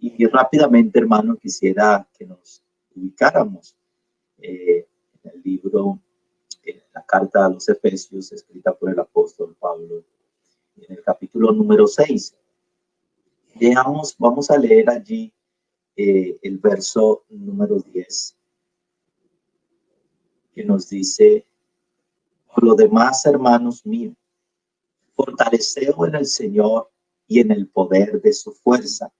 Y rápidamente, hermano, quisiera que nos ubicáramos en el libro, en la carta a los Efesios, escrita por el apóstol Pablo, en el capítulo número 6. Vamos a leer allí el verso número 10, que nos dice: por lo demás, hermanos míos, fortaleceos en el Señor y en el poder de su fuerza.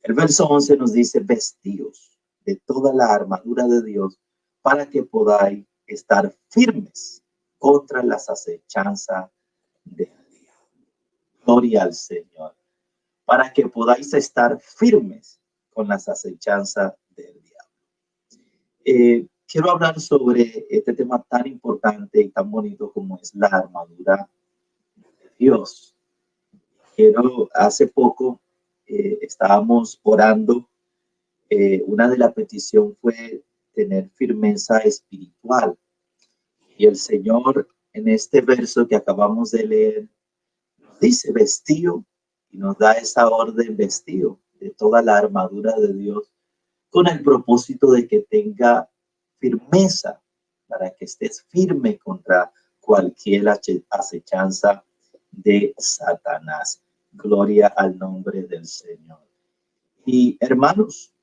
El verso 11 nos dice: vestíos de toda la armadura de Dios para que podáis estar firmes contra las acechanzas del diablo. Gloria al Señor. Para que podáis estar firmes con las acechanzas del diablo. Quiero hablar sobre este tema tan importante y tan bonito como es la armadura de Dios. Hace poco estábamos orando. Una de las peticiones fue tener firmeza espiritual. Y el Señor, en este verso que acabamos de leer, nos dice: vestido, y nos da esa orden: vestido de toda la armadura de Dios, con el propósito de que tenga firmeza, para que estés firme contra cualquier acechanza de Satanás. Gloria al nombre del Señor. Y hermanos,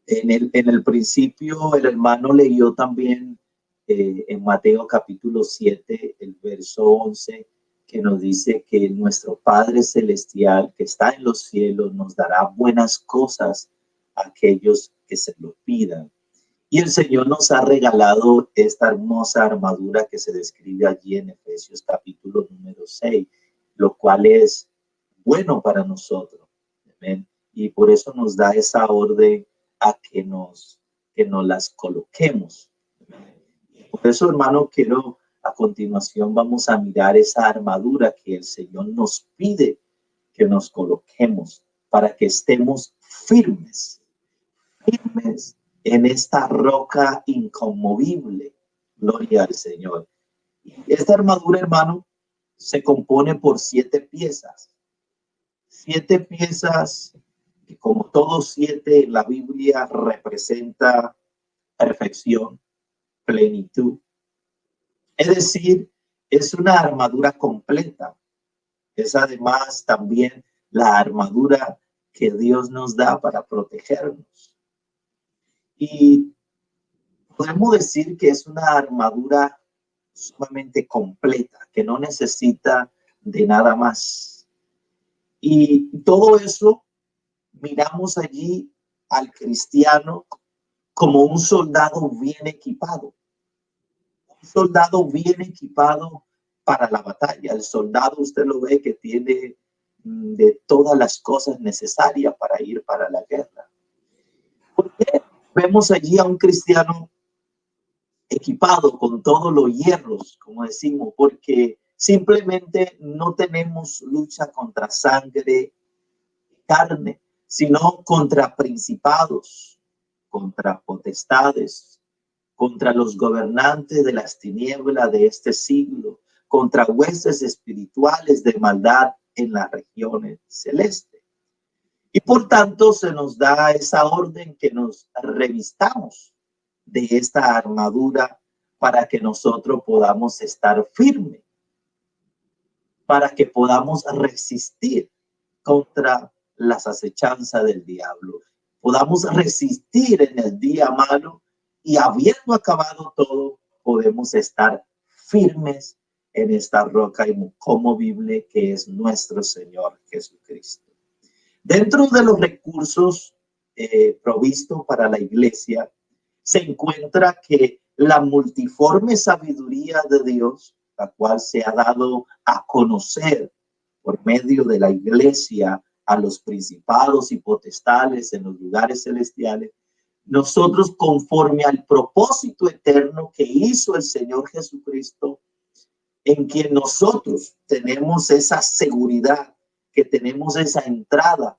en el principio el hermano leyó también en Mateo capítulo 7, el verso 11, que nos dice que nuestro Padre Celestial que está en los cielos nos dará buenas cosas a aquellos que se lo pidan. Y el Señor nos ha regalado esta hermosa armadura que se describe allí en Efesios capítulo número 6, lo cual es bueno para nosotros. Amén. Y por eso nos da esa orden a que nos las coloquemos. Por eso, hermano, a continuación vamos a mirar esa armadura que el Señor nos pide que nos coloquemos para que estemos firmes en esta roca inconmovible. Gloria al Señor. Esta armadura, hermano, se compone por 7 piezas. 7 piezas que, como todos 7 en la Biblia, representa perfección, plenitud. Es decir, es una armadura completa. Es además también la armadura que Dios nos da para protegernos. Y podemos decir que es una armadura sumamente completa, que no necesita de nada más. Y todo eso miramos allí al cristiano como un soldado bien equipado. Un soldado bien equipado para la batalla. El soldado, usted lo ve que tiene de todas las cosas necesarias para ir para la guerra. ¿Por qué vemos allí a un cristiano equipado con todos los hierros, como decimos? Porque simplemente no tenemos lucha contra sangre y carne, sino contra principados, contra potestades, contra los gobernantes de las tinieblas de este siglo, contra huestes espirituales de maldad en las regiones celestes. Y por tanto se nos da esa orden que nos revistamos de esta armadura para que nosotros podamos estar firmes, para que podamos resistir contra las acechanzas del diablo, podamos resistir en el día malo, y habiendo acabado todo, podemos estar firmes en esta roca inconmovible que es nuestro Señor Jesucristo. Dentro de los recursos provistos para la iglesia se encuentra que la multiforme sabiduría de Dios, la cual se ha dado a conocer por medio de la iglesia a los principados y potestades en los lugares celestiales, nosotros, conforme al propósito eterno que hizo el Señor Jesucristo, en quien nosotros tenemos esa seguridad, que tenemos esa entrada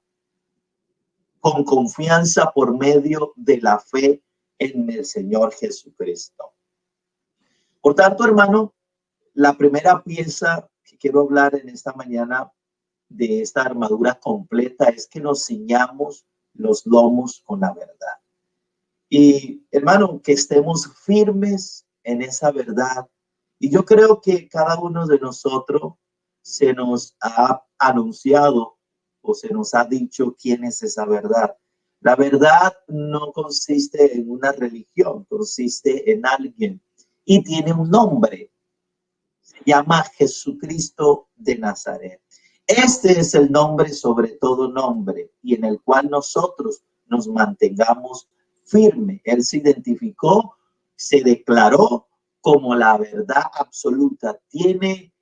con confianza por medio de la fe en el Señor Jesucristo. Por tanto, hermano, la primera pieza que quiero hablar en esta mañana de esta armadura completa es que nos ciñamos los lomos con la verdad. Y hermano, que estemos firmes en esa verdad. Y yo creo que cada uno de nosotros se nos ha anunciado o se nos ha dicho quién es esa verdad. La verdad no consiste en una religión, consiste en alguien y tiene un nombre. Se llama Jesucristo de Nazaret. Este es el nombre sobre todo nombre y en el cual nosotros nos mantengamos firme. Él se identificó, se declaró como la verdad absoluta. Tiene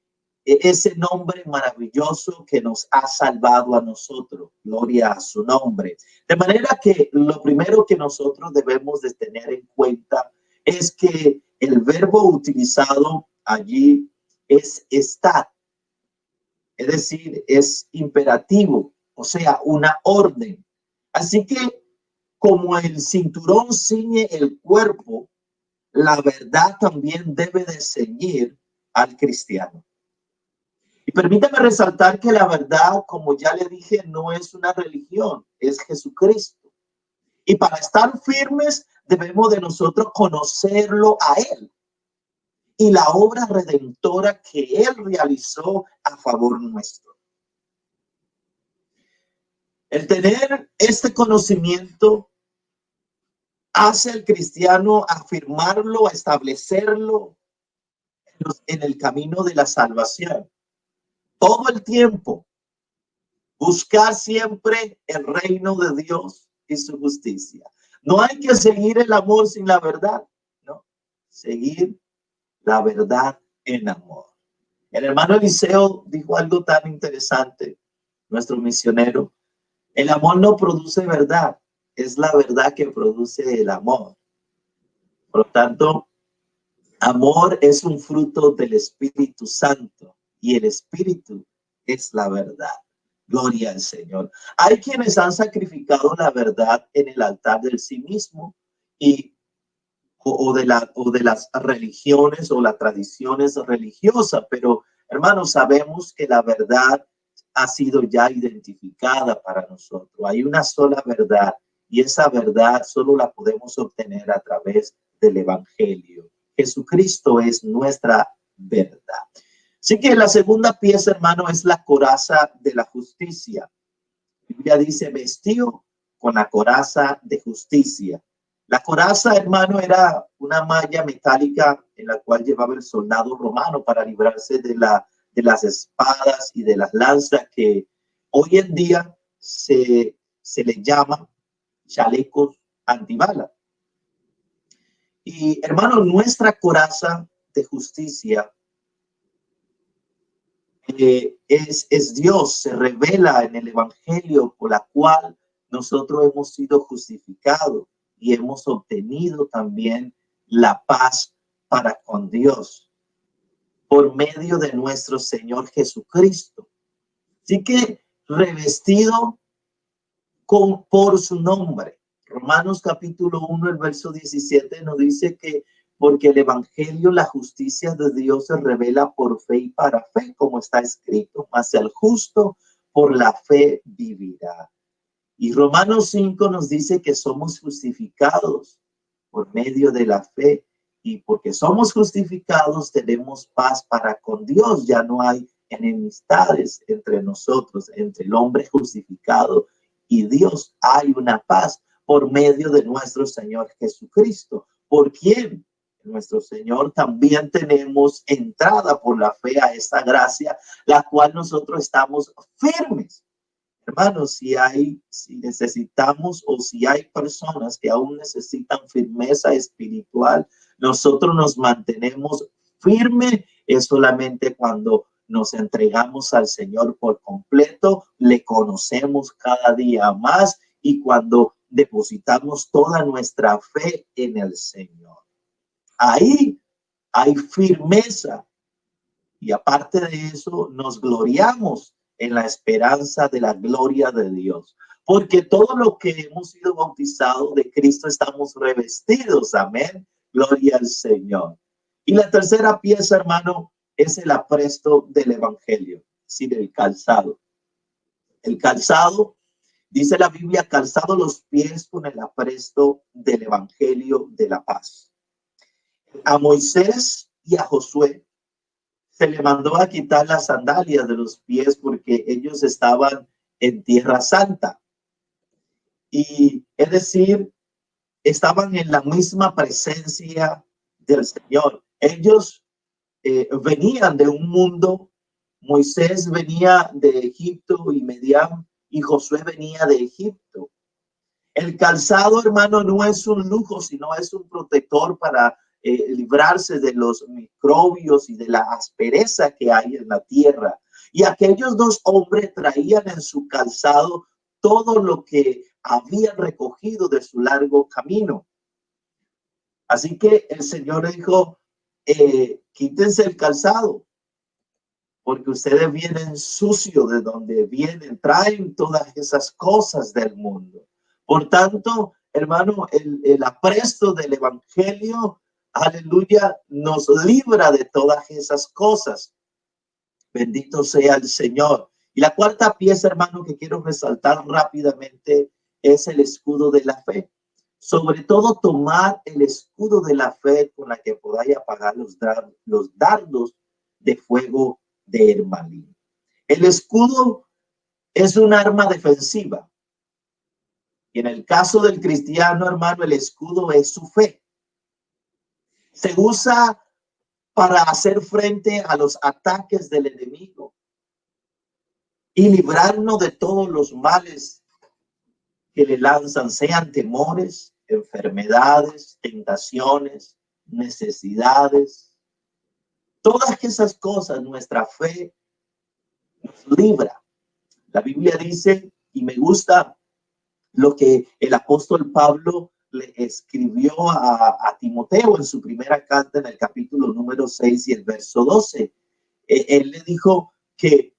ese nombre maravilloso que nos ha salvado a nosotros. Gloria a su nombre. De manera que lo primero que nosotros debemos de tener en cuenta es que el verbo utilizado allí es estar. Es decir, es imperativo, o sea, una orden. Así que como el cinturón ciñe el cuerpo, la verdad también debe de ceñir al cristiano. Y permítame resaltar que la verdad, como ya le dije, no es una religión, es Jesucristo. Y para estar firmes debemos de nosotros conocerlo a Él y la obra redentora que Él realizó a favor nuestro. El tener este conocimiento hace al cristiano afirmarlo, establecerlo en el camino de la salvación. Todo el tiempo, buscar siempre el reino de Dios y su justicia. No hay que seguir el amor sin la verdad, no. Seguir la verdad en amor. El hermano Eliseo dijo algo tan interesante, nuestro misionero. El amor no produce verdad, es la verdad que produce el amor. Por lo tanto, amor es un fruto del Espíritu Santo y el Espíritu es la verdad. Gloria al Señor. Hay quienes han sacrificado la verdad en el altar del sí mismo y o de las religiones o las tradiciones religiosas, pero hermanos, sabemos que la verdad ha sido ya identificada para nosotros. Hay una sola verdad y esa verdad solo la podemos obtener a través del Evangelio. Jesucristo es nuestra verdad. Así que la segunda pieza, hermano, es la coraza de la justicia. La Biblia dice vestido con la coraza de justicia. La coraza, hermano, era una malla metálica en la cual llevaba el soldado romano para librarse de las espadas y de las lanzas que hoy en día se le llama chalecos antibala. Y hermano, nuestra coraza de justicia es Dios, se revela en el Evangelio por la cual nosotros hemos sido justificados y hemos obtenido también la paz para con Dios por medio de nuestro Señor Jesucristo. Así que revestido por su nombre. Romanos capítulo 1, el verso 17 nos dice que porque el evangelio, la justicia de Dios se revela por fe y para fe, como está escrito, mas el justo por la fe vivirá. Y Romanos 5 nos dice que somos justificados por medio de la fe y porque somos justificados tenemos paz para con Dios. Ya no hay enemistades entre nosotros, entre el hombre justificado y Dios. Hay una paz por medio de nuestro Señor Jesucristo. ¿Por quién? Nuestro Señor también tenemos entrada por la fe a esta gracia, la cual nosotros estamos firmes. Hermanos, si necesitamos o si hay personas que aún necesitan firmeza espiritual, nosotros nos mantenemos firmes es solamente cuando nos entregamos al Señor por completo, le conocemos cada día más y cuando depositamos toda nuestra fe en el Señor. Ahí hay firmeza y aparte de eso nos gloriamos en la esperanza de la gloria de Dios. Porque todo lo que hemos sido bautizados de Cristo estamos revestidos. Amén. Gloria al Señor. Y la tercera pieza, hermano, es el apresto del evangelio, es decir, el calzado. El calzado, dice la Biblia, calzado los pies con el apresto del evangelio de la paz. A Moisés y a Josué se le mandó a quitar las sandalias de los pies porque ellos estaban en Tierra Santa. Y es decir, estaban en la misma presencia del Señor. Ellos venían de un mundo. Moisés venía de Egipto y Medián, y Josué venía de Egipto. El calzado, hermano, no es un lujo, sino es un protector para librarse de los microbios y de la aspereza que hay en la tierra. Y aquellos dos hombres traían en su calzado todo lo que habían recogido de su largo camino. Así que el Señor dijo, quítense el calzado, porque ustedes vienen sucios de donde vienen, traen todas esas cosas del mundo. Por tanto, hermano, el apresto del evangelio, aleluya, nos libra de todas esas cosas. Bendito sea el Señor. Y la cuarta pieza, hermano, que quiero resaltar rápidamente es el escudo de la fe. Sobre todo, tomar el escudo de la fe con la que podáis apagar los dardos de fuego de Hermalín. El escudo es un arma defensiva. Y en el caso del cristiano, hermano, el escudo es su fe. Se usa para hacer frente a los ataques del enemigo y librarnos de todos los males que le lanzan, sean temores, enfermedades, tentaciones, necesidades. Todas esas cosas, nuestra fe nos libra. La Biblia dice, y me gusta lo que el apóstol Pablo le escribió a Timoteo en su primera carta, en el capítulo número 6 y el verso 12. Él le dijo que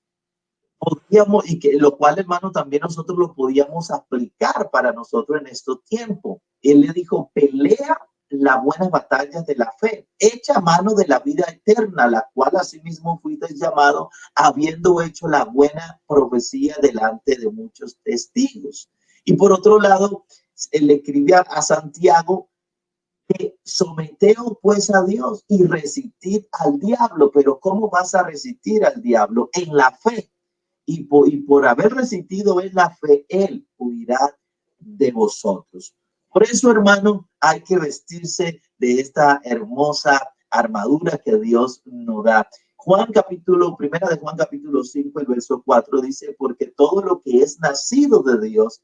podíamos, y que lo cual, hermano, también nosotros lo podíamos aplicar para nosotros en estos tiempos. Él le dijo, pelea la buena batalla de la fe, echa mano de la vida eterna, la cual asimismo fuiste llamado, habiendo hecho la buena profecía delante de muchos testigos. Y por otro lado, él le escribía a Santiago que someteos pues a Dios y resistid al diablo. Pero ¿cómo vas a resistir al diablo? En la fe. Y por haber resistido en la fe, él huirá de vosotros. Por eso, hermano, hay que vestirse de esta hermosa armadura que Dios nos da. Primera de Juan capítulo 5, el verso 4 dice, porque todo lo que es nacido de Dios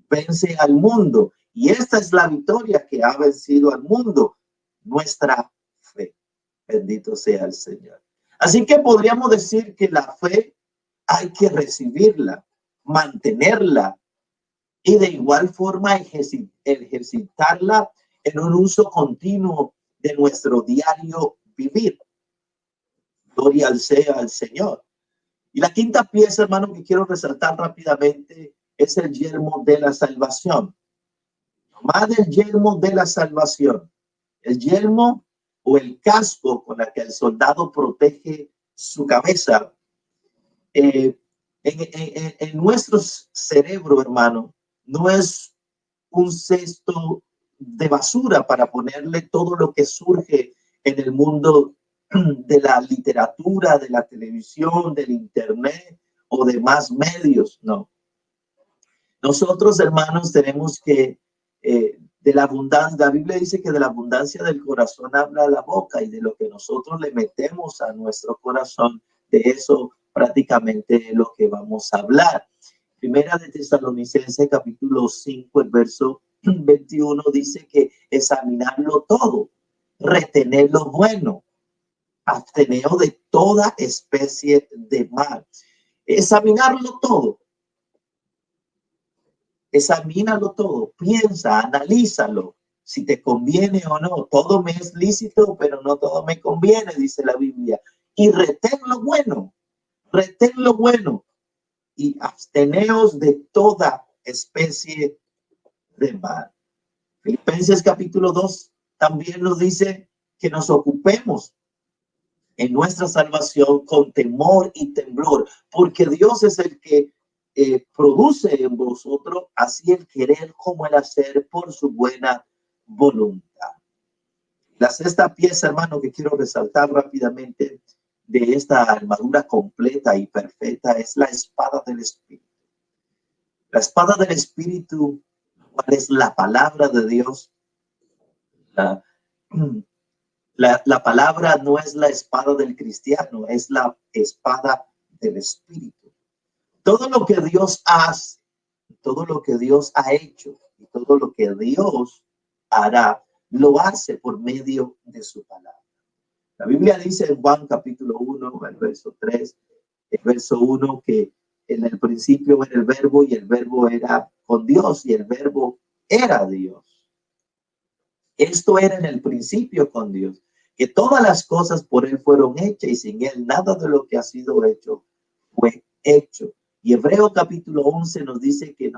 vence al mundo. Y esta es la victoria que ha vencido al mundo, nuestra fe. Bendito sea el Señor. Así que podríamos decir que la fe hay que recibirla, mantenerla y de igual forma ejercitarla en un uso continuo de nuestro diario vivir. Gloria sea al Señor. Y la quinta pieza, hermano, que quiero resaltar rápidamente es el yelmo de la salvación. Más del yelmo de la salvación. El yelmo o el casco con el que el soldado protege su cabeza. En nuestro cerebro, hermano, no es un cesto de basura para ponerle todo lo que surge en el mundo de la literatura, de la televisión, del internet o de más medios, no. Nosotros, hermanos, tenemos que, de la abundancia, la Biblia dice que de la abundancia del corazón habla la boca, y de lo que nosotros le metemos a nuestro corazón, de eso prácticamente es lo que vamos a hablar. Primera de Tesalonicenses capítulo 5, el verso 21 dice que examinarlo todo, retener lo bueno, absteneos de toda especie de mal. Examinarlo todo. Examínalo todo, piensa, analízalo, si te conviene o no. Todo me es lícito, pero no todo me conviene, dice la Biblia. Y retén lo bueno y absteneos de toda especie de mal. Filipenses capítulo 2 también nos dice que nos ocupemos en nuestra salvación con temor y temblor, porque Dios es el que produce en vosotros así el querer como el hacer por su buena voluntad. La sexta pieza, hermano, que quiero resaltar rápidamente de esta armadura completa y perfecta es la espada del Espíritu. La espada del Espíritu, ¿cuál es la palabra de Dios? La palabra no es la espada del cristiano, es la espada del Espíritu. Todo lo que Dios hace, todo lo que Dios ha hecho y todo lo que Dios hará, lo hace por medio de su palabra. La Biblia dice en Juan capítulo 1, el verso 3, el verso 1, que en el principio era el verbo y el verbo era con Dios y el verbo era Dios. Esto era en el principio con Dios, que todas las cosas por él fueron hechas y sin él nada de lo que ha sido hecho fue hecho. Y Hebreo capítulo 11 nos dice que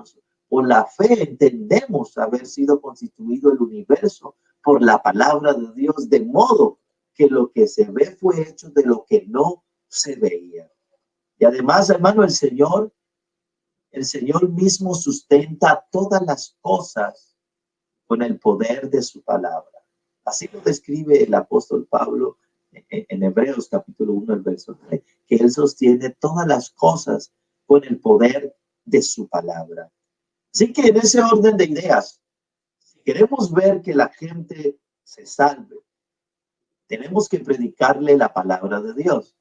por la fe entendemos haber sido constituido el universo por la palabra de Dios, de modo que lo que se ve fue hecho de lo que no se veía. Y además, hermano, el Señor mismo sustenta todas las cosas con el poder de su palabra. Así lo describe el apóstol Pablo en Hebreos capítulo 1, el verso 3, que él sostiene todas las cosas con el poder de su palabra. Así que en ese orden de ideas, si queremos ver que la gente se salve, tenemos que predicarle la palabra de Dios.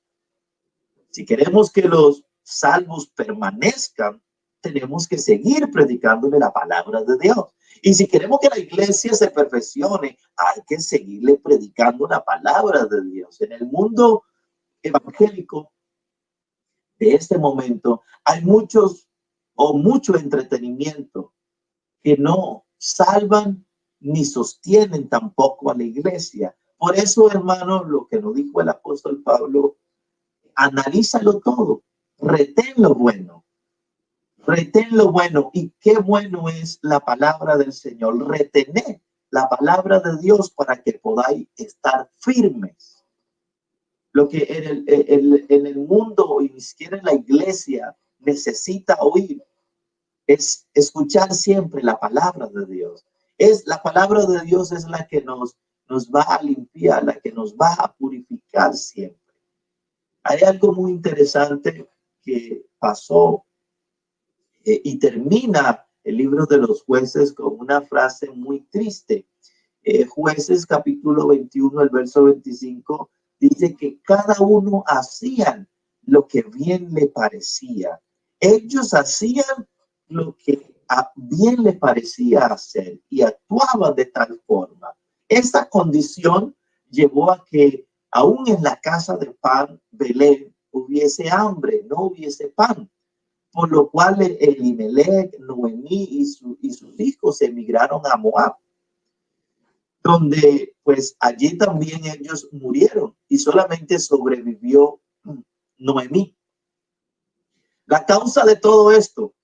Si queremos que los salvos permanezcan, tenemos que seguir predicándole la palabra de Dios. Y si queremos que la iglesia se perfeccione, hay que seguirle predicando la palabra de Dios. En el mundo evangélico de este momento hay mucho entretenimiento que no salvan ni sostienen tampoco a la iglesia. Por eso, hermano, lo que nos dijo el apóstol Pablo, analízalo todo, retén lo bueno. Retén lo bueno. Y qué bueno es la palabra del Señor. Retener la palabra de Dios para que podáis estar firmes. Lo que en el mundo y ni siquiera en la iglesia necesita oír es escuchar siempre la palabra de Dios. La palabra de Dios es la que nos va a limpiar, la que nos va a purificar siempre. Hay algo muy interesante que pasó y termina el libro de los Jueces con una frase muy triste. Jueces capítulo 21, el verso 25, dice que cada uno hacían lo que bien le parecía. Ellos hacían lo que bien le parecía hacer y actuaban de tal forma. Esta condición llevó a que aún en la casa de pan, Belén, hubiese hambre, no hubiese pan. Por lo cual Elimelech, Noemí y sus hijos emigraron a Moab, donde pues allí también ellos murieron y solamente sobrevivió Noemí. La causa de todo esto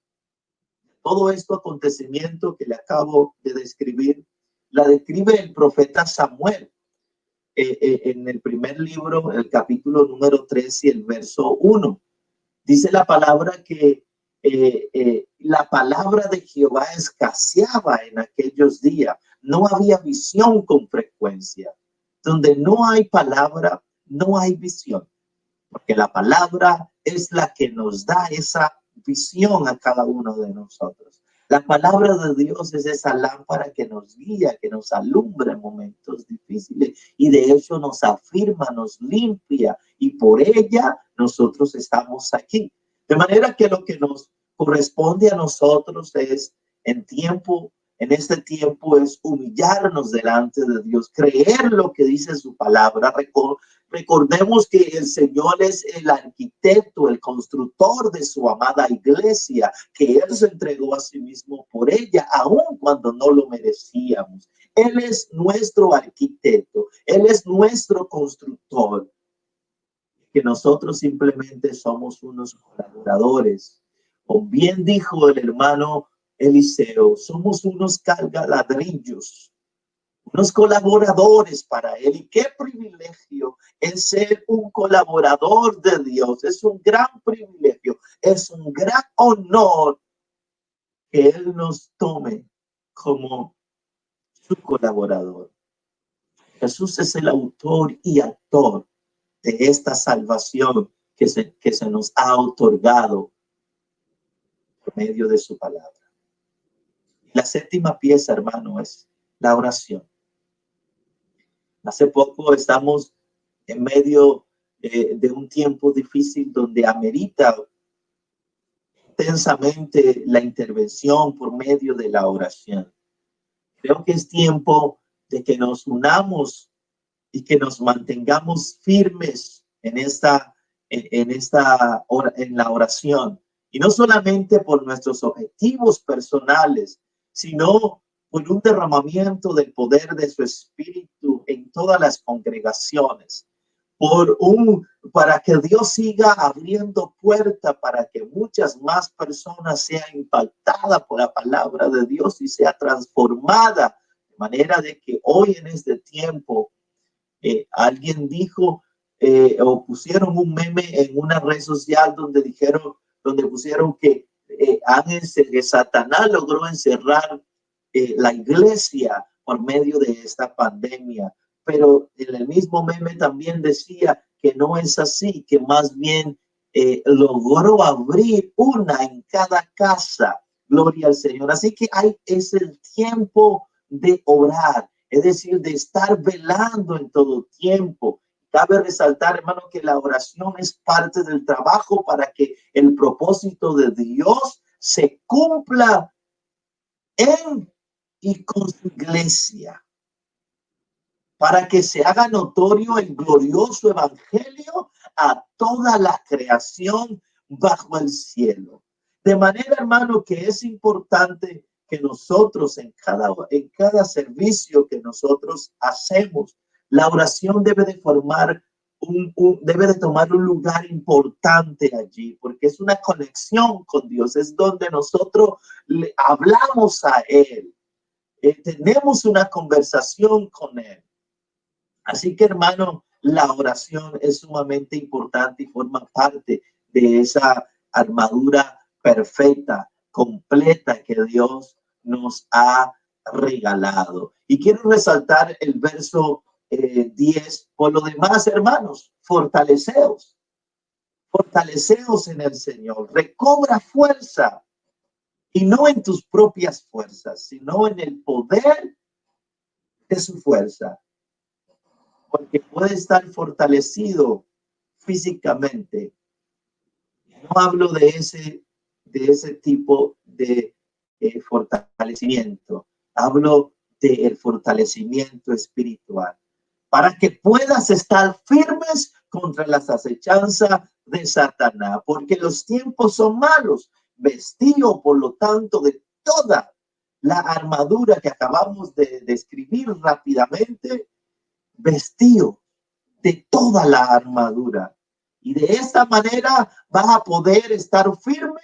acontecimiento que le acabo de describir, la describe el profeta Samuel en el primer libro, el capítulo número 3 y el verso 1. Dice la palabra que la palabra de Jehová escaseaba en aquellos días. No había visión con frecuencia. Donde no hay palabra, no hay visión. Porque la palabra es la que nos da esa visión a cada uno de nosotros. La palabra de Dios es esa lámpara que nos guía, que nos alumbra en momentos difíciles y de hecho nos afirma, nos limpia y por ella nosotros estamos aquí. De manera que lo que nos corresponde a nosotros es en este tiempo es humillarnos delante de Dios, creer lo que dice su palabra. Recordemos que el Señor es el arquitecto, el constructor de su amada iglesia, que Él se entregó a sí mismo por ella, aun cuando no lo merecíamos. Él es nuestro arquitecto, Él es nuestro constructor, que nosotros simplemente somos unos colaboradores. O bien dijo el hermano Eliseo, somos unos cargaladrillos unos colaboradores para Él. Y qué privilegio es ser un colaborador de Dios. Es un gran privilegio, es un gran honor que Él nos tome como su colaborador. Jesús es el autor y actor de esta salvación que se nos ha otorgado por medio de su palabra. La séptima pieza, hermano, es la oración. Hace poco estamos en medio de un tiempo difícil donde amerita intensamente la intervención por medio de la oración. Creo que es tiempo de que nos unamos y que nos mantengamos firmes en la oración. Y no solamente por nuestros objetivos personales, sino por un derramamiento del poder de su espíritu en todas las congregaciones. Para que Dios siga abriendo puertas para que muchas más personas sean impactadas por la palabra de Dios y sea transformada. De manera de que hoy en este tiempo, alguien dijo o pusieron un meme en una red social donde pusieron que Satanás logró encerrar la iglesia por medio de esta pandemia. Pero en el mismo meme también decía que no es así, que más bien logró abrir una en cada casa. Gloria al Señor. Así que es el tiempo de orar, es decir, de estar velando en todo tiempo. Cabe resaltar, hermano, que la oración es parte del trabajo para que el propósito de Dios se cumpla en y con su iglesia, para que se haga notorio el glorioso evangelio a toda la creación bajo el cielo. De manera, hermano, que es importante que nosotros en cada servicio que nosotros hacemos, la oración debe de tomar un lugar importante allí, porque es una conexión con Dios, es donde nosotros le hablamos a Él, tenemos una conversación con Él. Así que, hermano, la oración es sumamente importante y forma parte de esa armadura perfecta, completa que Dios nos ha regalado. Y quiero resaltar el verso 10. Por lo demás, hermanos, fortaleceos en el Señor, recobra fuerza, y no en tus propias fuerzas, sino en el poder de su fuerza. Porque puede estar fortalecido físicamente. No hablo de ese tipo de fortalecimiento. Hablo del fortalecimiento espiritual. Para que puedas estar firmes contra las acechanzas de Satanás. Porque los tiempos son malos. Vestido, por lo tanto, de toda la armadura que acabamos de describir rápidamente, vestido de toda la armadura. Y de esta manera vas a poder estar firme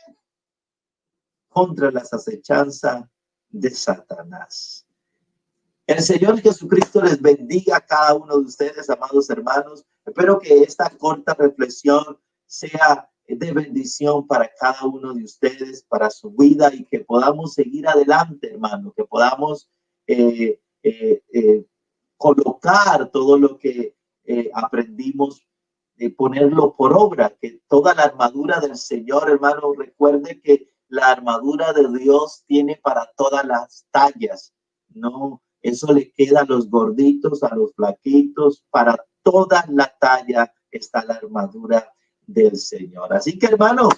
contra las acechanzas de Satanás. El Señor Jesucristo les bendiga a cada uno de ustedes, amados hermanos. Espero que esta corta reflexión sea de bendición para cada uno de ustedes, para su vida, y que podamos seguir adelante, hermano, que podamos colocar todo lo que aprendimos, ponerlo por obra, que toda la armadura del Señor, hermano, recuerde que la armadura de Dios tiene para todas las tallas, no, eso le queda a los gorditos, a los flaquitos, para toda la talla está la armadura del Señor. Así que, hermano,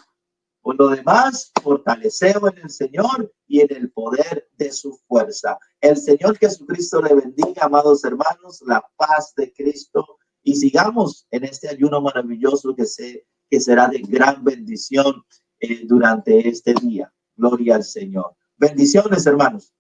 por lo demás, fortalecemos en el Señor y en el poder de su fuerza. El Señor Jesucristo le bendiga, amados hermanos, la paz de Cristo, y sigamos en este ayuno maravilloso que será de gran bendición durante este día. Gloria al Señor. Bendiciones, hermanos.